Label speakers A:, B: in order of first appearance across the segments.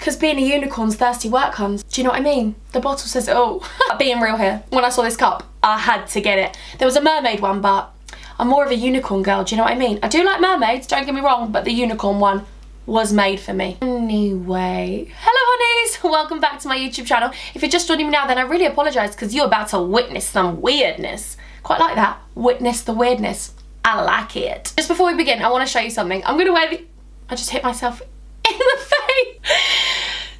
A: Because being a unicorn's thirsty work comes. Do you know what I mean? The bottle says it all. Being real here, when I saw this cup, I had to get it. There was a mermaid one, but I'm more of a unicorn girl, do you know what I mean? I do like mermaids, don't get me wrong, but the unicorn one was made for me. Anyway, hello honeys, welcome back to my YouTube channel. If you're just joining me now, then I really apologise because you're about to witness some weirdness. Quite like that, witness the weirdness. I like it. Just before we begin, I want to show you something. I'm gonna wear the... I just hit myself in the face.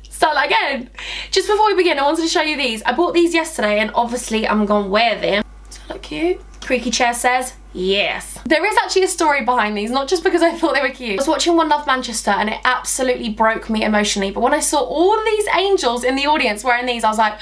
A: Start that again. Just before we begin, I wanted to show you these. I bought these yesterday and obviously I'm gonna wear them. Does that look cute? Creaky chair says yes. There is actually a story behind these, not just because I thought they were cute. I was watching One Love Manchester and it absolutely broke me emotionally, but when I saw all of these angels in the audience wearing these, I was like,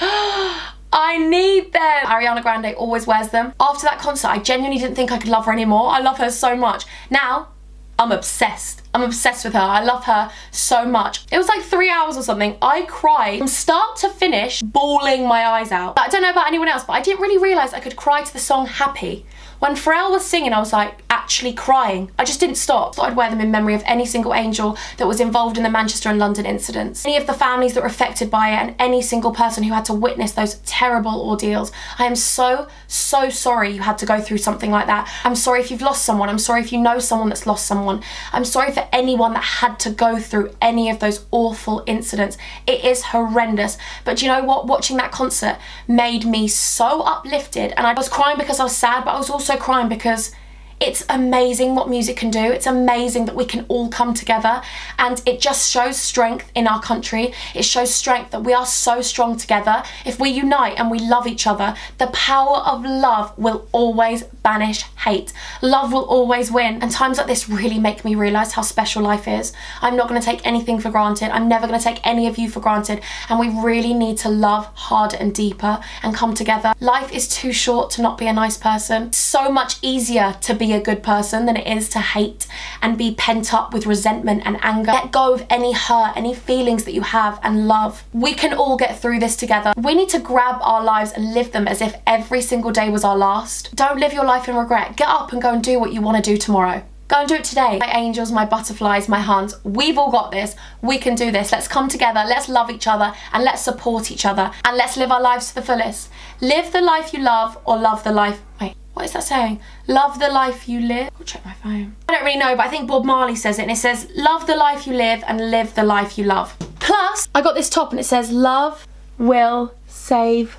A: I need them. Ariana Grande always wears them. After that concert, I genuinely didn't think I could love her anymore. I love her so much. Now, I'm obsessed. I'm obsessed with her. I love her so much. It was like 3 hours or something. I cried from start to finish, bawling my eyes out. I don't know about anyone else, but I didn't really realise I could cry to the song Happy. When Pharrell was singing, I was like actually crying. I just didn't stop. So I'd wear them in memory of any single angel that was involved in the Manchester and London incidents. Any of the families that were affected by it and any single person who had to witness those terrible ordeals. I am so sorry you had to go through something like that. I'm sorry if you've lost someone. I'm sorry if you know someone that's lost someone. I'm sorry for anyone that had to go through any of those awful incidents. It is horrendous. But do you know what? Watching that concert made me so uplifted, and I was crying because I was sad, but I was also crying because it's amazing what music can do. It's amazing that we can all come together, and it just shows strength in our country. It shows strength that we are so strong together. If we unite and we love each other, the power of love will always banish hate. Love will always win. And times like this really make me realise how special life is. I'm not going to take anything for granted. I'm never going to take any of you for granted. And we really need to love harder and deeper and come together. Life is too short to not be a nice person. It's so much easier to be a good person than it is to hate and be pent up with resentment and anger. Let go of any hurt, any feelings that you have, and love. We can all get through this together. We need to grab our lives and live them as if every single day was our last. Don't live your life in regret. Get up and go and do what you want to do tomorrow. Go and do it today. My angels, my butterflies, my huns, we've all got this. We can do this. Let's come together, let's love each other, and let's support each other, and let's live our lives to the fullest. Live the life you love, or love the life... Wait. What is that saying? Love the life you live. I'll check my phone. I don't really know, but I think Bob Marley says it, and it says, love the life you live and live the life you love. Plus, I got this top and it says, love will save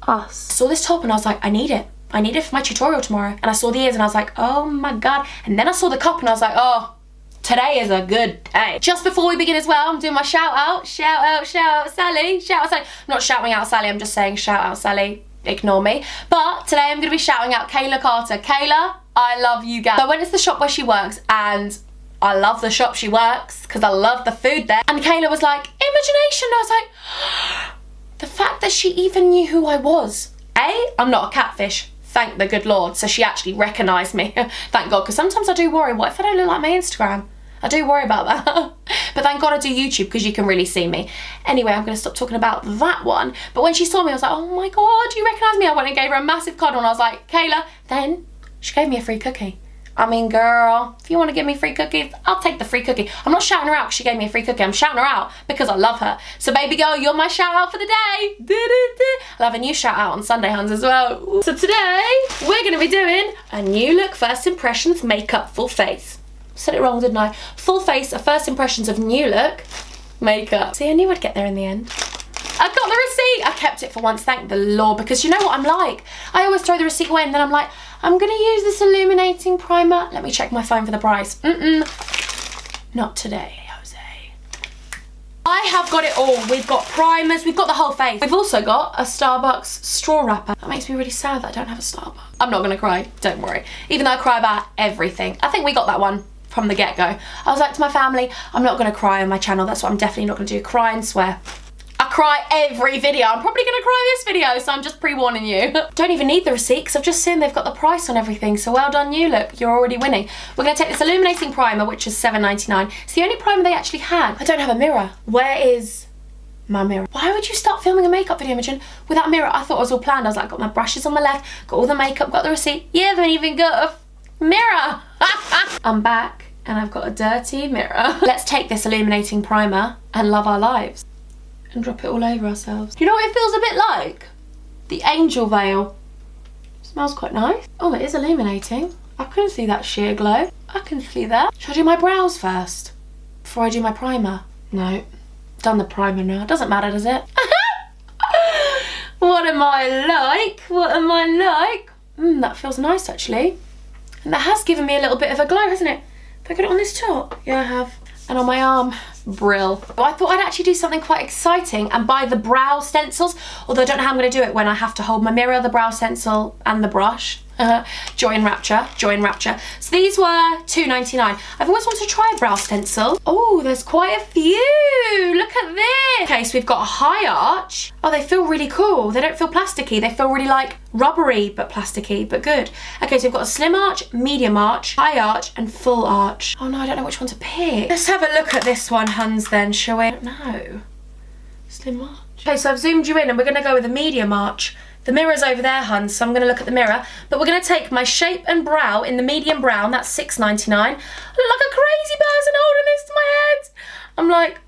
A: us. I saw this top and I was like, I need it. I need it for my tutorial tomorrow. And I saw the ears and I was like, oh my God. And then I saw the cup and I was like, oh, today is a good day. Just before we begin as well, I'm doing my shout out. Shout out Sally. Shout out Sally. I'm not shouting out Sally, I'm just saying shout out Sally. Ignore me. But today I'm going to be shouting out Kayla Carter. Kayla, I love you guys. So I went to the shop where she works, and I love the shop she works because I love the food there. And Kayla was like, imagination. I was like, the fact that she even knew who I was. I'm not a catfish. Thank the good Lord. So she actually recognised me. Thank God, because sometimes I do worry, what if I don't look like my Instagram? I do worry about that. But thank God I do YouTube because you can really see me. Anyway, I'm going to stop talking about that one. But when she saw me, I was like, oh my God, you recognise me? I went and gave her a massive cuddle and I was like, Kayla. Then she gave me a free cookie. I mean, girl, if you want to give me free cookies, I'll take the free cookie. I'm not shouting her out because she gave me a free cookie. I'm shouting her out because I love her. So baby girl, you're my shout out for the day. I'll have a new shout out on Sunday, Huns, as well. So today, we're going to be doing a new look first impressions makeup full face. Said it wrong, didn't I? Full face of first impressions of new look makeup. See, I knew I'd get there in the end. I got the receipt. I kept it for once, thank the Lord, because you know what I'm like. I always throw the receipt away and then I'm like, I'm gonna use this illuminating primer. Let me check my phone for the price. Not today, Jose. I have got it all. We've got primers, we've got the whole face. We've also got a Starbucks straw wrapper. That makes me really sad that I don't have a Starbucks. I'm not gonna cry, don't worry. Even though I cry about everything. I think we got that one from the get-go. I was like to my family, I'm not gonna cry on my channel. That's what I'm definitely not gonna do. Cry and swear. I cry every video. I'm probably gonna cry this video, so I'm just pre-warning you. Don't even need the receipt because I've just seen they've got the price on everything, so well done you, look, you're already winning. We're gonna take this illuminating primer, which is $7.99. It's the only primer they actually had. I don't have a mirror. Where is my mirror? Why would you start filming a makeup video, Imogen, without a mirror? I thought it was all planned. I was like, got my brushes on my left, got all the makeup, got the receipt. You haven't even got a mirror. I'm back and I've got a dirty mirror. Let's take this illuminating primer and love our lives and drop it all over ourselves. Do you know what it feels a bit like? The angel veil. Smells quite nice. Oh, it is illuminating. I can see that sheer glow. I can see that. Should I do my brows first before I do my primer? No, done the primer now. Doesn't matter, does it? What am I like? What am I like? That feels nice actually. And that has given me a little bit of a glow, hasn't it? Have I got it on this top? Yeah, I have. And on my arm, brill. Well, I thought I'd actually do something quite exciting and buy the brow stencils, although I don't know how I'm gonna do it when I have to hold my mirror, the brow stencil and the brush. Joy and rapture, joy and rapture. So these were £2.99. I've always wanted to try a brow stencil. Oh, there's quite a few. Look at this. Okay, so we've got a high arch. Oh, they feel really cool. They don't feel plasticky. They feel really like rubbery, but plasticky, but good. Okay, so we've got a slim arch, medium arch, high arch, and full arch. Oh no, I don't know which one to pick. Let's have a look at this one, huns, then, shall we? I don't know. Slim arch. Okay, so I've zoomed you in and we're gonna go with a medium arch. The mirror's over there, hun, so I'm going to look at the mirror. But we're going to take my shape and brow in the medium brown. That's £6.99. I look like a crazy person holding this to my head. I'm like,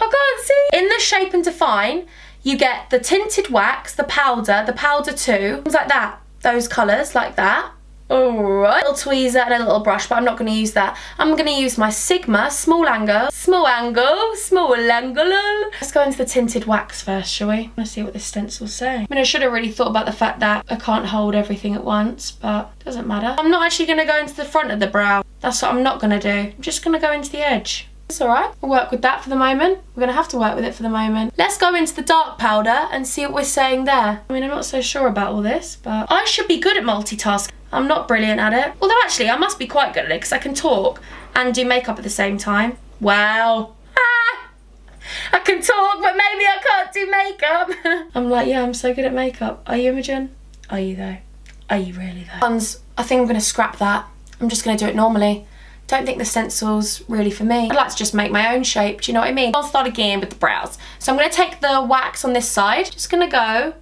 A: I can't see. In the shape and define, you get the tinted wax, the powder 2, things like that. Those colours, like that. Alright, a little tweezer and a little brush, but I'm not going to use that. I'm going to use my Sigma small angle. Let's go into the tinted wax first, shall we? Let's see what this stencil's saying. I mean, I should have really thought about the fact that I can't hold everything at once, but it doesn't matter. I'm not actually going to go into the front of the brow. That's what I'm not going to do. I'm just going to go into the edge. It's alright. We'll work with that for the moment. We're going to have to work with it for the moment. Let's go into the dark powder and see what we're saying there. I mean, I'm not so sure about all this, but I should be good at multitasking. I'm not brilliant at it. Although actually I must be quite good at it because I can talk and do makeup at the same time. Wow. I can talk, but maybe I can't do makeup. I'm like, yeah, I'm so good at makeup. Are you, Imogen? Are you though? Are you really though? Ones, I think I'm going to scrap that. I'm just going to do it normally. Don't think the stencil's really for me. I'd like to just make my own shape, do you know what I mean? I'll start again with the brows. So I'm going to take the wax on this side. Just going to go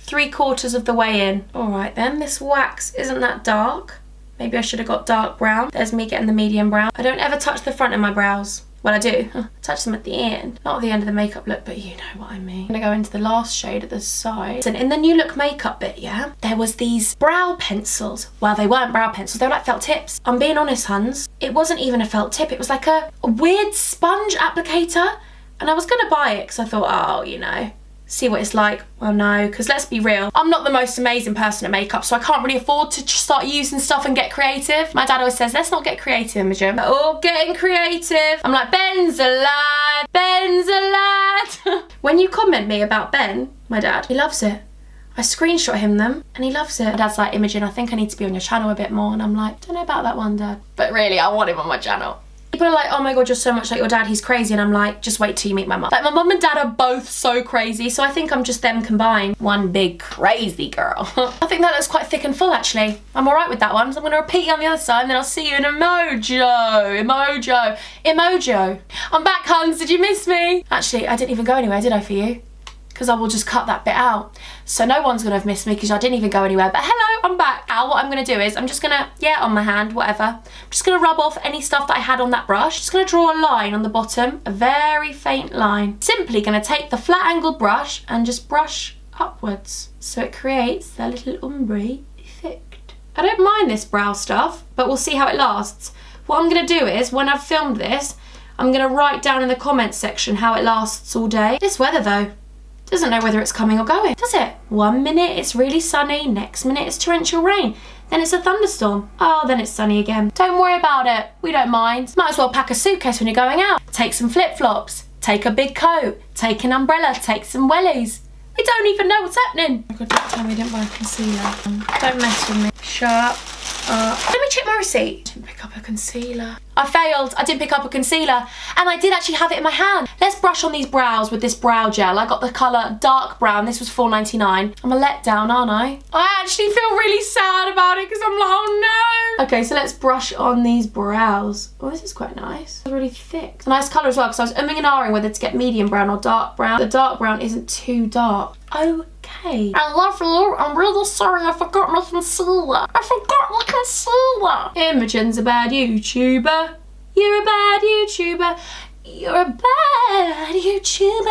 A: 3/4 of the way in. All right then, this wax isn't that dark. Maybe I should have got dark brown. There's me getting the medium brown. I don't ever touch the front of my brows. Well, I do. Touch them at the end. Not at the end of the makeup look, but you know what I mean. I'm gonna go into the last shade at the side. And in the new look makeup bit, yeah, there was these brow pencils. Well, they weren't brow pencils, they were like felt tips. I'm being honest, huns. It wasn't even a felt tip. It was like a weird sponge applicator. And I was gonna buy it because I thought, oh, you know, see what it's like. Well, no, because let's be real, I'm not the most amazing person at makeup, so I can't really afford to start using stuff and get creative. My dad always says, let's not get creative, Imogen. We're all getting creative. I'm like, Ben's a lad, Ben's a lad. When you comment me about Ben, my dad, he loves it. I screenshot him them and he loves it. My dad's like, Imogen, I think I need to be on your channel a bit more. And I'm like, don't know about that one, Dad. But really, I want him on my channel. People are like, oh my god, you're so much like your dad, he's crazy. And I'm like, just wait till you meet my mum. Like, my mum and dad are both so crazy, so I think I'm just them combined. One big crazy girl. I think that looks quite thick and full, actually. I'm alright with that one, so I'm going to repeat it on the other side, and then I'll see you in Emojo. I'm back, huns. Did you miss me? Actually, I didn't even go anywhere, did I, for you? Because I will just cut that bit out. So no one's gonna have missed me because I didn't even go anywhere. But hello, I'm back. Now what I'm gonna do is I'm just gonna, on my hand, whatever. I'm just gonna rub off any stuff that I had on that brush. Just gonna draw a line on the bottom, a very faint line. Simply gonna take the flat angled brush and just brush upwards. So it creates that little ombre effect. I don't mind this brow stuff, but we'll see how it lasts. What I'm gonna do is, when I've filmed this, I'm gonna write down in the comments section how it lasts all day. This weather though, doesn't know whether it's coming or going, does it? 1 minute it's really sunny, next minute it's torrential rain, then it's a thunderstorm, oh, then it's sunny again. Don't worry about it, we don't mind. Might as well pack a suitcase when you're going out. Take some flip-flops, take a big coat, take an umbrella, take some wellies. We don't even know what's happening. Oh god, don't tell me I didn't buy a concealer. Don't mess with me. Shut up. Let me check my receipt. Didn't pick up a concealer. I failed. I didn't pick up a concealer. And I did actually have it in my hand. Let's brush on these brows with this brow gel. I got the colour dark brown. This was $4.99. I'm a letdown, aren't I? I actually feel really sad about it because I'm like, oh no. Okay, so let's brush on these brows. Oh, this is quite nice. It's really thick. It's a nice colour as well because I was umming and ahhing whether to get medium brown or dark brown. The dark brown isn't too dark. Okay. I love you. I'm really sorry I forgot my concealer. I forgot my concealer. Imogen's a bad YouTuber. You're a bad YouTuber. You're a bad YouTuber.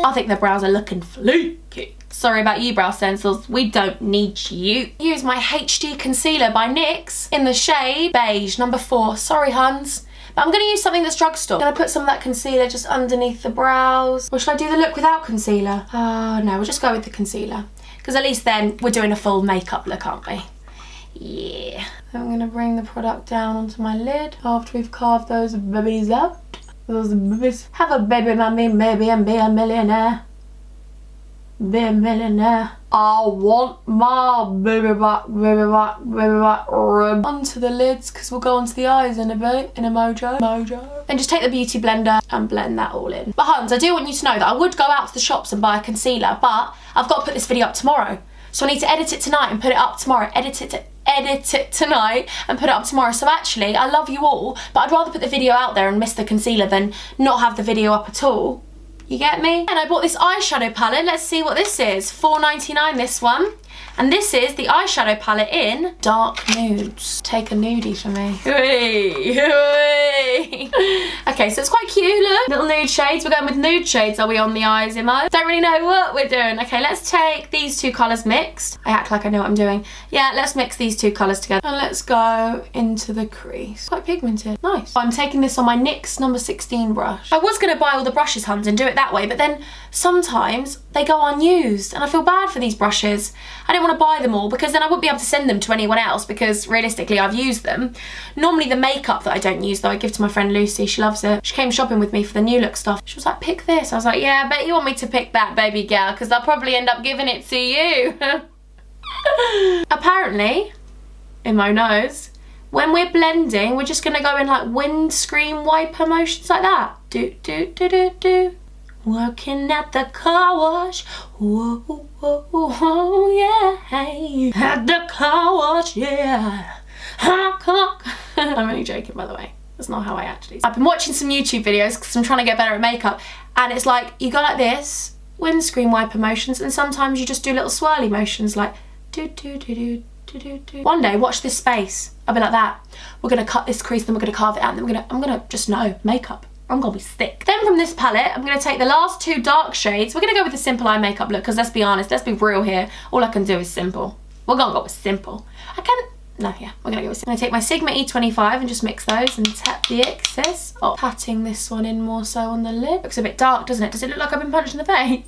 A: I think the brows are looking fluky. Sorry about you, brow stencils. We don't need you. Use my HD concealer by NYX in the shade Beige, number 4. Sorry, huns. But I'm going to use something that's drugstore. I'm going to put some of that concealer just underneath the brows. Or should I do the look without concealer? Oh, no, we'll just go with the concealer. Because at least then we're doing a full makeup look, aren't we? Yeah. Then I'm going to bring the product down onto my lid after we've carved those babies out. Those babies. Have a baby, mummy, maybe, and be a millionaire. Be a millionaire. I want my baby back, baby back, baby back. Onto the lids, because we'll go onto the eyes in a bit, in a mojo. Then just take the beauty blender and blend that all in. But huns, I do want you to know that I would go out to the shops and buy a concealer, but I've got to put this video up tomorrow. So I need to edit it tonight and put it up tomorrow. Edit it tonight and put it up tomorrow. So actually, I love you all, but I'd rather put the video out there and miss the concealer than not have the video up at all. You get me? And I bought this eyeshadow palette. Let's see what this is. $4.99 this one. And this is the eyeshadow palette in dark nudes. Take a nudie for me. Okay, so it's quite cute, look. Little nude shades. We're going with nude shades, are we, on the eyes, Imo? Don't really know what we're doing. Okay, let's take these two colours mixed. I act like I know what I'm doing. Yeah, let's mix these two colours together. And let's go into the crease. Quite pigmented. Nice. I'm taking this on my NYX number 16 brush. I was going to buy all the brushes, huns, and do it that way, but then sometimes they go unused, and I feel bad for these brushes. I don't want to buy them all because then I wouldn't be able to send them to anyone else because realistically I've used them. Normally the makeup that I don't use though I give to my friend Lucy. She loves it. She came shopping with me for the new look stuff. She was like, pick this. I was like, yeah, I bet you want me to pick that, baby girl, because I'll probably end up giving it to you. Apparently, Imo knows, when we're blending we're just going to go in like windscreen wiper motions like that. Do do do do do. Working at the car wash, whoa, whoa, whoa, yeah. At the car wash, yeah. I'm only joking, by the way. That's not how I actually. I've been watching some YouTube videos because I'm trying to get better at makeup, and it's like you go like this, windscreen wiper motions, and sometimes you just do little swirly motions like do do do do do do do. One day, watch this space. I'll be like that. We're gonna cut this crease, then we're gonna carve it out, and then I'm gonna just know makeup. I'm gonna be sick. Then from this palette, I'm gonna take the last two dark shades. We're gonna go with the simple eye makeup look, because let's be honest, let's be real here. All I can do is simple. We're gonna go with simple. We're gonna go with simple. I'm gonna take my Sigma E25 and just mix those and tap the excess. Oh, patting this one in more so on the lid. Looks a bit dark, doesn't it? Does it look like I've been punched in the face?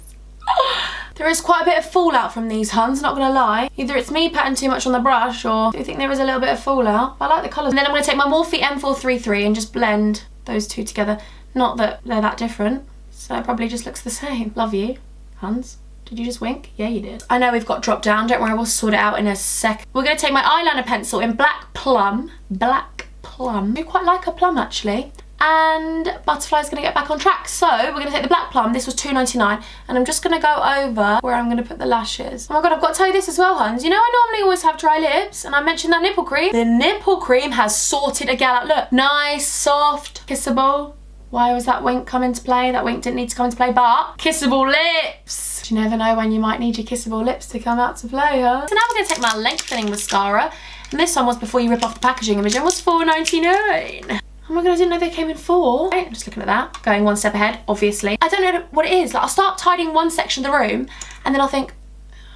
A: There is quite a bit of fallout from these huns, not gonna lie. Either it's me patting too much on the brush, or do you think there is a little bit of fallout? I like the colours. And then I'm gonna take my Morphe M433 and just blend those two together. Not that they're that different, so it probably just looks the same. Love you, huns. Did you just wink? Yeah, you did. I know we've got drop down, don't worry, we'll sort it out in a sec. We're gonna take my eyeliner pencil in Black Plum. Black Plum. I do quite like a plum, actually. And Butterfly's gonna get back on track. So we're gonna take the Black Plum, this was $2.99, and I'm just gonna go over where I'm gonna put the lashes. Oh my god, I've got to tell you this as well, huns. You know I normally always have dry lips, and I mentioned that nipple cream. The nipple cream has sorted a gal out. Look, nice, soft, kissable. Why was that wink come into play? That wink didn't need to come into play, but kissable lips. You never know when you might need your kissable lips to come out to play, huh? So now we're gonna take my lengthening mascara, and this one was before you rip off the packaging image, and was $4.99. Oh my god, I didn't know they came in 4. I'm just looking at that, going one step ahead, obviously. I don't know what it is. Like, I'll start tidying one section of the room, and then I'll think,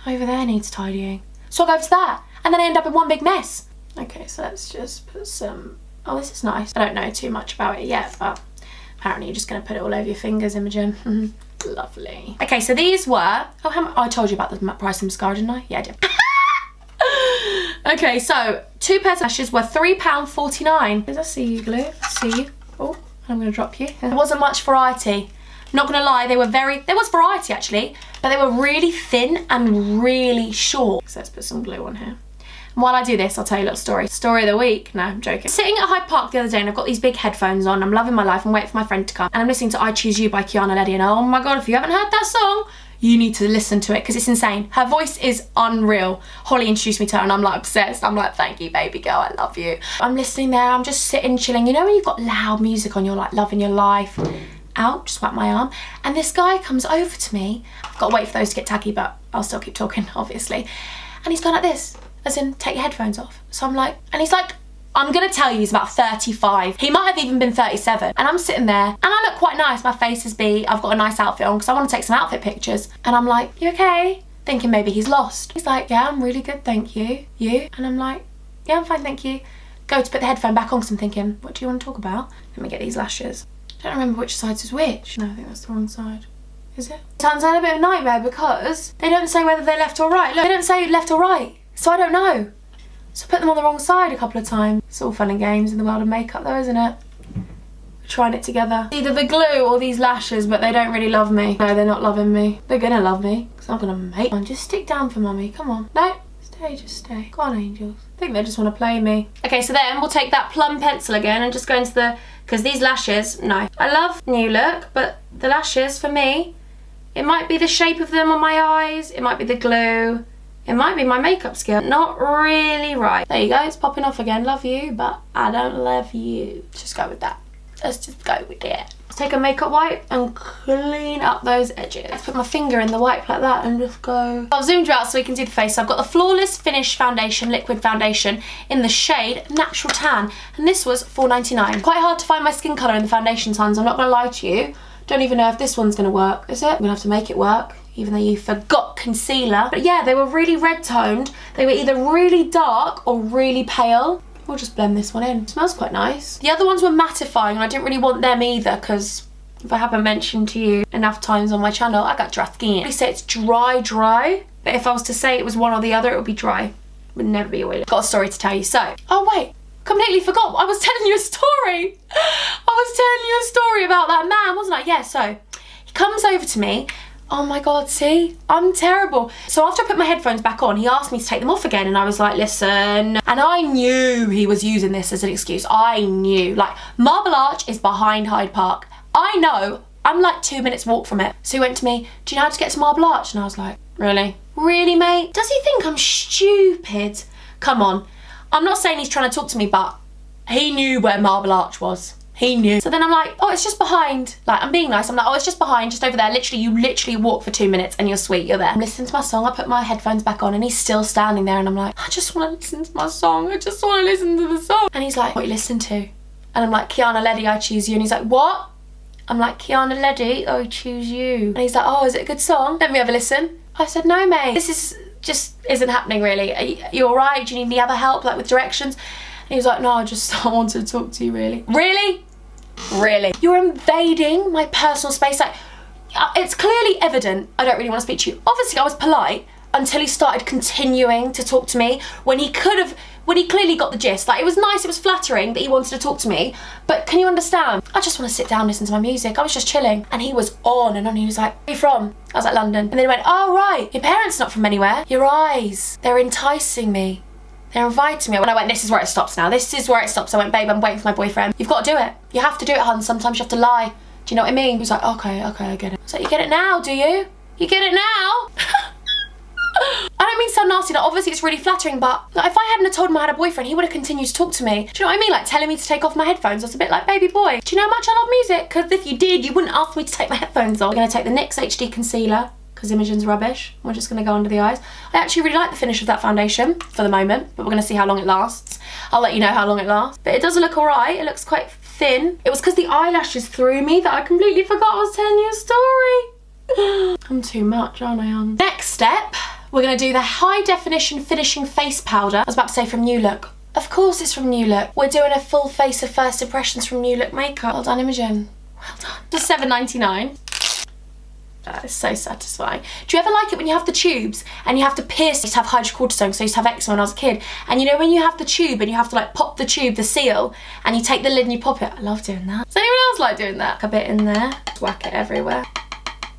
A: over there needs tidying. So I'll go to that, and then I end up in one big mess. Okay, so let's just put some, oh, this is nice. I don't know too much about it yet, but apparently you're just gonna put it all over your fingers, Imogen. Lovely. Okay, so these were, oh, I told you about the price of mascara, didn't I? Yeah, I did. Okay, so 2 pairs of lashes were £3.49. Does that see you, glue? See you. Oh, I'm gonna drop you. There wasn't much variety. Not gonna lie, there was variety actually, but they were really thin and really short. So let's put some glue on here. And while I do this, I'll tell you a little story. Story of the week. No, I'm joking. Sitting at Hyde Park the other day, and I've got these big headphones on. I'm loving my life. I'm waiting for my friend to come. And I'm listening to I Choose You by Kiana Leddy. And oh my god, if you haven't heard that song, you need to listen to it because it's insane. Her voice is unreal. Holly introduced me to her and I'm like obsessed. I'm like, thank you, baby girl, I love you. I'm listening there, I'm just sitting, chilling. You know when you've got loud music on, you're like loving your life. Out, just whack my arm. And this guy comes over to me. I've got to wait for those to get tacky, but I'll still keep talking, obviously. And he's going like this, as in, take your headphones off. So I'm like, and he's like, I'm gonna tell you he's about 35. He might have even been 37. And I'm sitting there and I look quite nice. My face is beat. I've got a nice outfit on because I want to take some outfit pictures. And I'm like, you okay? Thinking maybe he's lost. He's like, yeah, I'm really good, thank you. You? And I'm like, yeah, I'm fine, thank you. Go to put the headphone back on because I'm thinking, what do you want to talk about? Let me get these lashes. I don't remember which side was which. No, I think that's the wrong side. Is it? Turns out a bit of a nightmare because they don't say whether they're left or right. Look, they don't say left or right. So I don't know. So I put them on the wrong side a couple of times. It's all fun and games in the world of makeup though, isn't it? We're trying it together. Either the glue or these lashes, but they don't really love me. No, they're not loving me. They're gonna love me because I'm gonna make one. Just stick down for mummy, come on. No, stay, just stay. Go on, angels. I think they just want to play me. Okay, so then we'll take that plum pencil again and just go into the, because these lashes, no. I love New Look, but the lashes for me, it might be the shape of them on my eyes, it might be the glue, it might be my makeup skill. Not really right. There you go, it's popping off again. Love you, but I don't love you. Let's just go with that. Let's just go with it. Let's take a makeup wipe and clean up those edges. Put my finger in the wipe like that and just go. I've zoomed you out so we can do the face. So I've got the Flawless Finish Foundation, liquid foundation, in the shade Natural Tan. And this was $4.99. Quite hard to find my skin colour in the foundation tons, I'm not gonna lie to you. Don't even know if this one's gonna work, is it? I'm gonna have to make it work, even though you forgot concealer. But yeah, they were really red toned. They were either really dark or really pale. We'll just blend this one in. It smells quite nice. The other ones were mattifying and I didn't really want them either because if I haven't mentioned to you enough times on my channel, I got dry skin. I say it's dry, but if I was to say it was one or the other, it would be dry. It would never be oily. Got a story to tell you. So, oh wait, completely forgot. I was telling you a story. I was telling you a story about that man, wasn't I? Yeah, so he comes over to me. Oh my God, see, I'm terrible. So after I put my headphones back on, he asked me to take them off again and I was like, listen. And I knew he was using this as an excuse. I knew, like, Marble Arch is behind Hyde Park. I know, I'm like 2 minutes walk from it. So he went to me, do you know how to get to Marble Arch? And I was like, really? Really, mate? Does he think I'm stupid? Come on. I'm not saying he's trying to talk to me, but he knew where Marble Arch was. He knew. So then I'm like, oh, it's just behind. Like, I'm being nice. I'm like, oh, it's just behind, just over there. Literally, you literally walk for 2 minutes and you're sweet, you're there. I'm listening to my song. I put my headphones back on and he's still standing there and I'm like, I just want to listen to my song. I just want to listen to the song. And he's like, what are you listening to? And I'm like, Kiana Leddy, I choose you. And he's like, what? I'm like, Kiana Leddy, I choose you. And he's like, oh, is it a good song? Let me have a listen. I said, no, mate. This is just isn't happening really. Are you all right? Do you need any other help, like with directions? And he was like, no, I wanted to talk to you really. Really? Really? You're invading my personal space. Like, it's clearly evident I don't really want to speak to you. Obviously, I was polite until he started continuing to talk to me when he clearly got the gist. Like, it was nice, it was flattering that he wanted to talk to me, but can you understand? I just want to sit down and listen to my music. I was just chilling. And he was on and on. He was like, where are you from? I was like, London. And then he went, oh, right. Your parents not from anywhere. Your eyes, they're enticing me. They're inviting me. When I went, this is where it stops now. This is where it stops. I went, babe, I'm waiting for my boyfriend. You've got to do it. You have to do it, hun. Sometimes you have to lie. Do you know what I mean? He was like, okay, I get it. I was like, you get it now, do you? You get it now? I don't mean so nasty. Like, obviously, it's really flattering, but like, if I hadn't have told him I had a boyfriend, he would have continued to talk to me. Do you know what I mean? Like, telling me to take off my headphones. I was a bit like, baby boy, do you know how much I love music? Because if you did, you wouldn't ask me to take my headphones off. We're going to take the NYX HD concealer, because Imogen's rubbish. We're just gonna go under the eyes. I actually really like the finish of that foundation for the moment, but we're gonna see how long it lasts. I'll let you know how long it lasts. But it does look all right. It looks quite thin. It was because the eyelashes threw me that I completely forgot I was telling you a story. I'm too much, aren't I, hon? Next step, we're gonna do the high definition finishing face powder. I was about to say from New Look. Of course it's from New Look. We're doing a full face of first impressions from New Look makeup. Well done, Imogen. Well done. Just $7.99. That is so satisfying. Do you ever like it when you have the tubes and you have to pierce? I used to have hydrocortisone, so I used to have eczema when I was a kid. And you know when you have the tube and you have to like pop the tube, the seal, and you take the lid and you pop it? I love doing that. Does anyone else like doing that? A bit in there, whack it everywhere.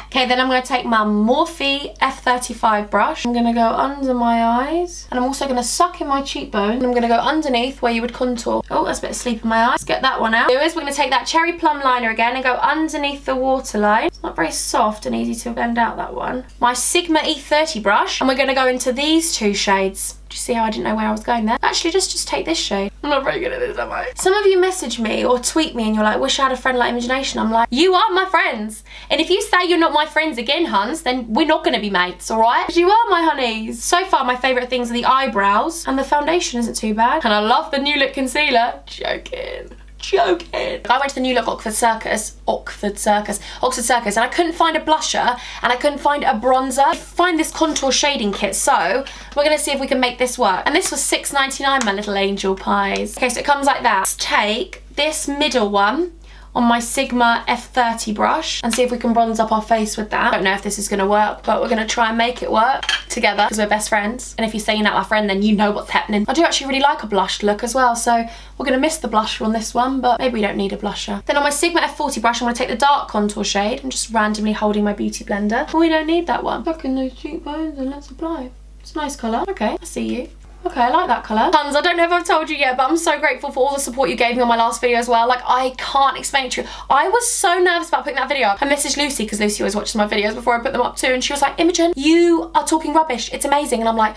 A: Okay, then I'm going to take my Morphe F35 brush. I'm going to go under my eyes. And I'm also going to suck in my cheekbone. And I'm going to go underneath where you would contour. Oh, there's a bit of sleep in my eyes. Let's get that one out. We're going to take that Cherry Plum liner again and go underneath the waterline. It's not very soft and easy to blend out, that one. My Sigma E30 brush. And we're going to go into these two shades. Do you see how I didn't know where I was going there? Actually, just take this shade. I'm not very good at this, am I? Some of you message me or tweet me and you're like, wish I had a friend like Imagination. I'm like, you are my friends. And if you say you're not my friends again, huns, then we're not gonna be mates, all right? Because you are my honeys. So far, my favorite things are the eyebrows and the foundation isn't too bad. And I love the New Look concealer. Joking. I went to the New Look Oxford Circus, and I couldn't find a blusher and I couldn't find a bronzer. I find this contour shading kit, so we're gonna see if we can make this work. And this was $6.99, my little angel pies. Okay, so it comes like that. Let's take this middle one on my Sigma F30 brush and see if we can bronze up our face with that. I don't know if this is gonna work, but we're gonna try and make it work together because we're best friends. And if you say you're not my friend, then you know what's happening. I do actually really like a blushed look as well, so we're gonna miss the blusher on this one, but maybe we don't need a blusher. Then on my Sigma F40 brush, I'm gonna take the dark contour shade and just randomly holding my beauty blender. But we don't need that one. Look in those cheekbones and let's apply. It's a nice colour. Okay, I see you. Okay, I like that colour. Tons, I don't know if I've told you yet, but I'm so grateful for all the support you gave me on my last video as well. Like, I can't explain it to you. I was so nervous about putting that video up. I messaged Lucy, because Lucy always watches my videos before I put them up too, and she was like, Imogen, you are talking rubbish. It's amazing. And I'm like,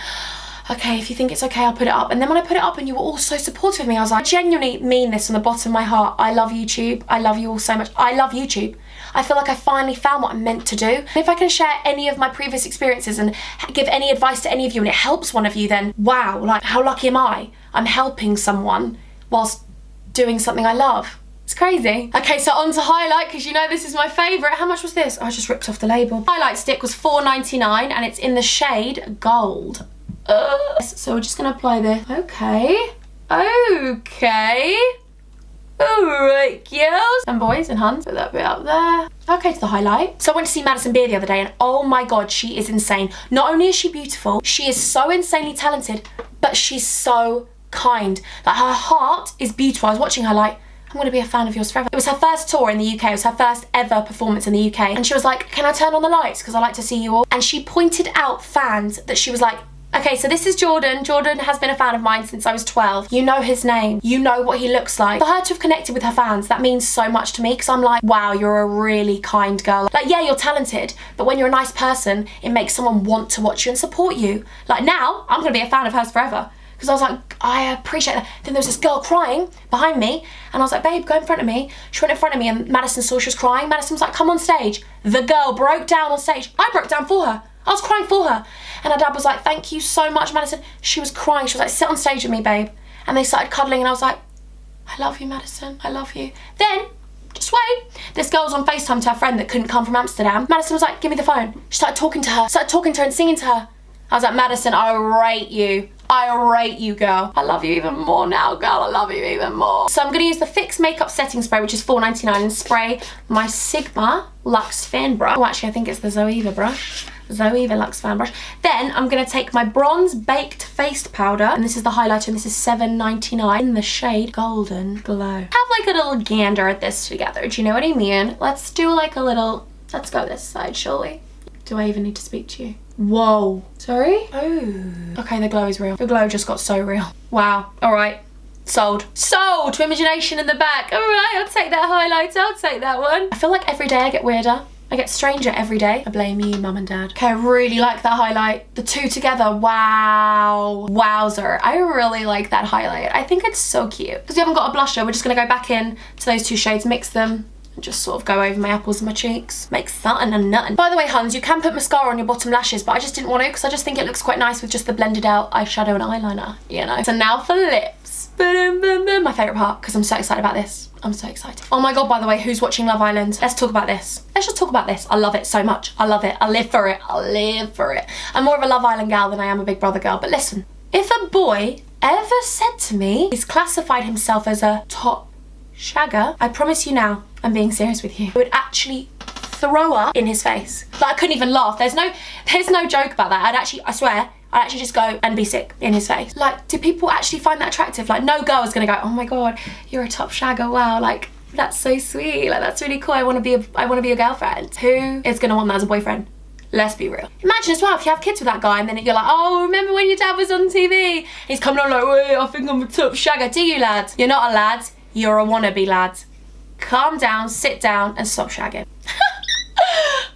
A: okay, if you think it's okay, I'll put it up. And then when I put it up and you were all so supportive of me, I was like, I genuinely mean this from the bottom of my heart. I love YouTube. I love you all so much. I love YouTube. I feel like I finally found what I'm meant to do. And if I can share any of my previous experiences and give any advice to any of you and it helps one of you, then wow, like how lucky am I? I'm helping someone whilst doing something I love. It's crazy. Okay, so on to highlight, because you know this is my favourite. How much was this? Oh, I just ripped off the label. Highlight stick was $4.99 and it's in the shade Gold. So we're just gonna apply this. Okay. Alright, girls and boys and huns, put that bit up there. Okay, to the highlight. So I went to see Madison Beer the other day and oh my god, she is insane. Not only is she beautiful, she is so insanely talented, but she's so kind. Like, her heart is beautiful. I was watching her like, I'm gonna be a fan of yours forever. It was her first tour in the UK. It was her first ever performance in the UK. And she was like, can I turn on the lights? Because I like to see you all. And she pointed out fans that she was like, okay, so this is Jordan. Jordan has been a fan of mine since I was 12. You know his name. You know what he looks like. For her to have connected with her fans, that means so much to me because I'm like, wow, you're a really kind girl. Like, yeah, you're talented, but when you're a nice person, it makes someone want to watch you and support you. Like, now, I'm gonna be a fan of hers forever. Because I was like, I appreciate that. Then there was this girl crying behind me, and I was like, babe, go in front of me. She went in front of me, and Madison saw she was crying. Madison was like, come on stage. The girl broke down on stage. I broke down for her. I was crying for her. And her dad was like, thank you so much, Madison. She was crying. She was like, sit on stage with me, babe. And they started cuddling, and I was like, I love you, Madison. I love you. Then, just wait. This girl was on FaceTime to her friend that couldn't come from Amsterdam. Madison was like, give me the phone. She started talking to her and singing to her. I was like, Madison, I rate you. I rate you, girl. I love you even more now, girl. I love you even more. So I'm gonna use the Fix Makeup Setting Spray, which is $4.99, and spray my Sigma Luxe Fan Brush. Oh, actually, I think it's the Zoeva brush. Zoeva Luxe Fan Brush. Then I'm gonna take my Bronze Baked Face Powder, and this is the highlighter, and this is $7.99 in the shade Golden Glow. Have like a little gander at this together. Do you know what I mean? Let's do like a little, let's go this side, shall we? Do I even need to speak to you? Whoa. Sorry? Oh. Okay, the glow is real. The glow just got so real. Wow. All right. Sold. Sold to Imagination in the back. All right, I'll take that highlighter. I'll take that one. I feel like every day I get weirder. I get stranger every day. I blame you, mum and dad. Okay, I really like that highlight. The two together, wow. Wowzer. I really like that highlight. I think it's so cute. Because we haven't got a blusher, we're just gonna go back in to those two shades, mix them, and just sort of go over my apples and my cheeks. Make something and nothing. By the way, huns, you can put mascara on your bottom lashes, but I just didn't want to because I just think it looks quite nice with just the blended out eyeshadow and eyeliner, you know? So now for lips. My favourite part, because I'm so excited about this. I'm so excited. Oh my god, by the way, who's watching Love Island? Let's talk about this. Let's just talk about this. I love it so much. I love it. I live for it. I live for it. I'm more of a Love Island gal than I am a Big Brother girl, but listen. If a boy ever said to me he's classified himself as a top shagger, I promise you now, I'm being serious with you, I would actually throw up in his face. Like, I couldn't even laugh. There's no joke about that. I swear, I'd actually just go and be sick in his face. Like, do people actually find that attractive? Like, no girl is gonna go, oh my god, you're a top shagger, wow, like, that's so sweet, like, that's really cool, I wanna be a girlfriend. Who is gonna want that as a boyfriend? Let's be real. Imagine as well if you have kids with that guy and then you're like, oh, remember when your dad was on TV? He's coming on like, wait, I think I'm a top shagger. Do you, lad? You're not a lad, you're a wannabe lad. Calm down, sit down, and stop shagging.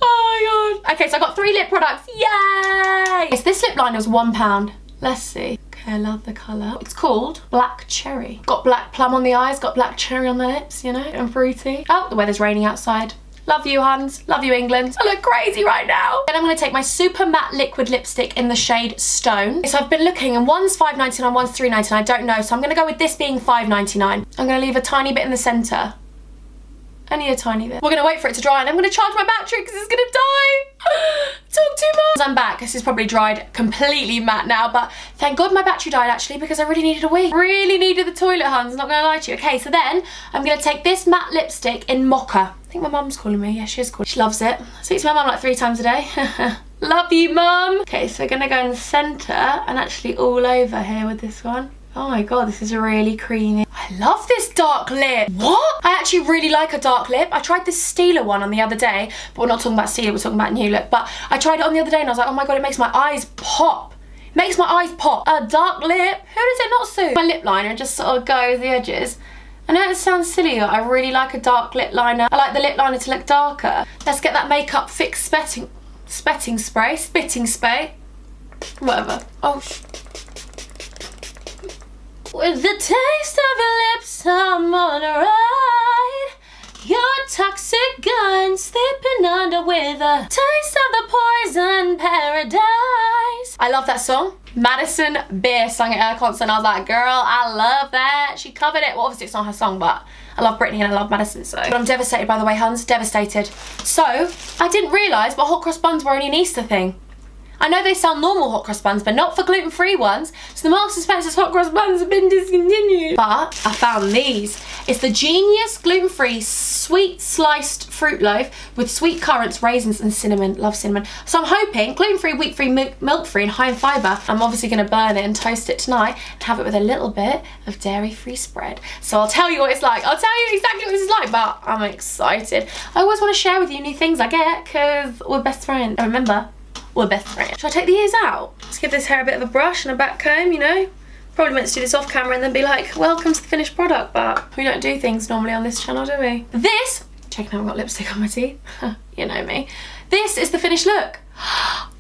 A: Oh my god. Okay, so I got 3 lip products. Yay! Yes, this lip liner was £1. Let's see. Okay, I love the colour. It's called Black Cherry. Got black plum on the eyes, got black cherry on the lips, you know, and fruity. Oh, the weather's raining outside. Love you, Huns. Love you, England. I look crazy right now. Then I'm going to take my super matte liquid lipstick in the shade Stone. So I've been looking, and one's $5.99, one's $3.99. I don't know, so I'm going to go with this being $5.99. I'm going to leave a tiny bit in the centre. Only a tiny bit. We're going to wait for it to dry, and I'm going to charge my battery because it's going to die. Talk too much. I'm back. This is probably dried completely matte now, but thank God my battery died actually, because I really needed a wee. Really needed the toilet, Huns. Not going to lie to you. Okay, so then I'm going to take this matte lipstick in Mocha. I think my mum's calling me. Yeah, she is calling. She loves it. I speak to my mum like 3 times a day. Love you, mum. Okay, so we're going to go in the centre and actually all over here with this one. Oh my God, this is really creamy. I love this dark lip. What? I actually really like a dark lip. I tried this Stila one on the other day, but we're not talking about Stila, we're talking about New Look. But I tried it on the other day and I was like, oh my God, it makes my eyes pop. It makes my eyes pop. A dark lip, who does it not suit? My lip liner and just sort of go over the edges. I know it sounds silly, but I really like a dark lip liner. I like the lip liner to look darker. Let's get that makeup fix spitting spray. Whatever. Oh, with the taste of your lips, I'm on a ride. Your toxic gun slipping under with a taste of the poison paradise. I love that song. Madison Beer sang it at her concert and I was like, girl, I love that. She covered it. Well, obviously it's not her song, but I love Britney and I love Madison, so. But I'm devastated, by the way, Huns, devastated. So, I didn't realise, but hot cross buns were only an Easter thing. I know they sell normal hot cross buns, but not for gluten-free ones. So the Marks & Spencer's hot cross buns have been discontinued. But I found these. It's the Genius gluten-free sweet sliced fruit loaf with sweet currants, raisins and cinnamon. Love cinnamon. So I'm hoping gluten-free, wheat-free, milk-free and high in fibre. I'm obviously going to burn it and toast it tonight and have it with a little bit of dairy-free spread. So I'll tell you what it's like. I'll tell you exactly what this is like, but I'm excited. I always want to share with you new things I get because we're best friends. And remember, we're best friends. Should I take the ears out? Let's give this hair a bit of a brush and a back comb, you know? Probably meant to do this off camera and then be like, welcome to the finished product, but we don't do things normally on this channel, do we? This, checking out I've got lipstick on my teeth. You know me. This is the finished look.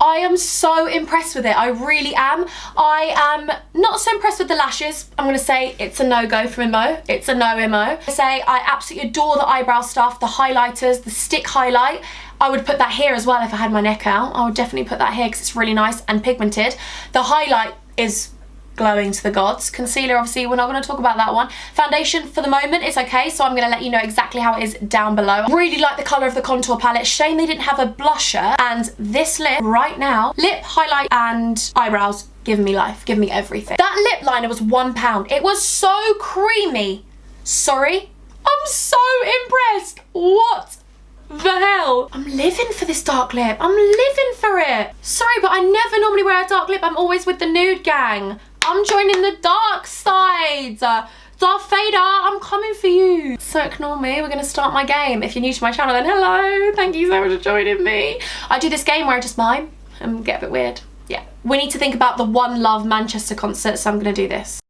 A: I am so impressed with it. I really am. I am not so impressed with the lashes. I'm going to say it's a no-go from Mo. It's a no Mo. I say I absolutely adore the eyebrow stuff, the highlighters, the stick highlight. I would put that here as well if I had my neck out. I would definitely put that here because it's really nice and pigmented. The highlight is glowing to the gods. Concealer, obviously, we're not going to talk about that one. Foundation, for the moment, it's okay, so I'm going to let you know exactly how it is down below. I really like the colour of the contour palette. Shame they didn't have a blusher. And this lip, right now, lip, highlight and eyebrows, give me life, give me everything. That lip liner was £1. It was so creamy. Sorry? I'm so impressed. What the hell? I'm living for this dark lip. I'm living for it. Sorry, but I never normally wear a dark lip. I'm always with the nude gang. I'm joining the dark side. Darth Vader, I'm coming for you. So ignore me, we're gonna start my game. If you're new to my channel, then hello. Thank you so much for joining me. I do this game where I just mime and get a bit weird. Yeah. We need to think about the One Love Manchester concert, so I'm gonna do this.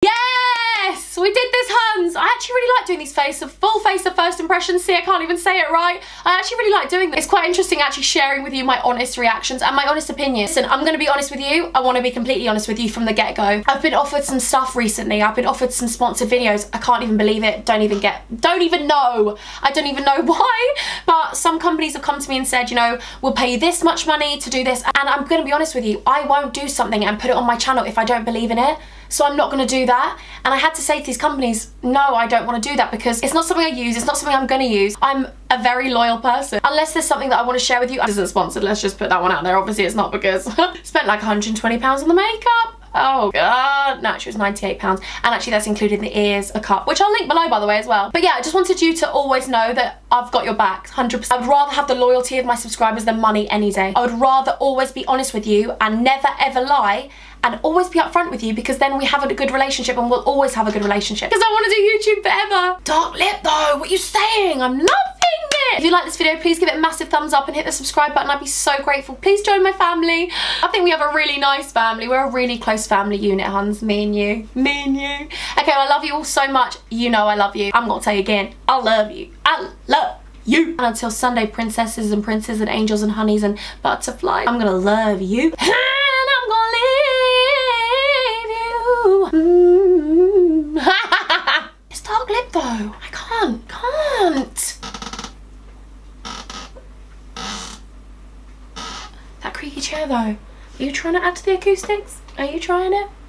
A: Yes, we did this, Huns. I actually really like doing these full face of first impressions. See, I can't even say it right. I actually really like doing this. It's quite interesting actually sharing with you my honest reactions and my honest opinions. Listen, I'm going to be honest with you. I want to be completely honest with you from the get-go. I've been offered some stuff recently. I've been offered some sponsored videos. I can't even believe it. Don't even know. I don't even know why. But some companies have come to me and said, you know, we'll pay you this much money to do this. And I'm going to be honest with you. I won't do something and put it on my channel if I don't believe in it. So I'm not going to do that. And I had to say to these companies, no, I don't want to do that because it's not something I use. It's not something I'm going to use. I'm a very loyal person. Unless there's something that I want to share with you. This isn't sponsored. Let's just put that one out there. Obviously it's not because spent like £120 on the makeup. Oh god. No, actually it was £98. And actually that's included in the ears, a cup, which I'll link below by the way as well. But yeah, I just wanted you to always know that I've got your back, 100%. I would rather have the loyalty of my subscribers than money any day. I would rather always be honest with you and never ever lie, and always be upfront with you, because then we have a good relationship and we'll always have a good relationship. Because I want to do YouTube forever. Dark lip though, what are you saying? I'm loving it. If you like this video, please give it a massive thumbs up and hit the subscribe button. I'd be so grateful. Please join my family. I think we have a really nice family. We're a really close family unit, huns. Me and you. Me and you. Okay, well, I love you all so much. You know I love you. I'm gonna tell you again. I love you. I love you. And until Sunday, princesses and princes and angels and honeys and butterflies, I'm gonna love you. And I'm gonna leave you. It's dark lip though. I can't. That creaky chair though. Are you trying to add to the acoustics? Are you trying it?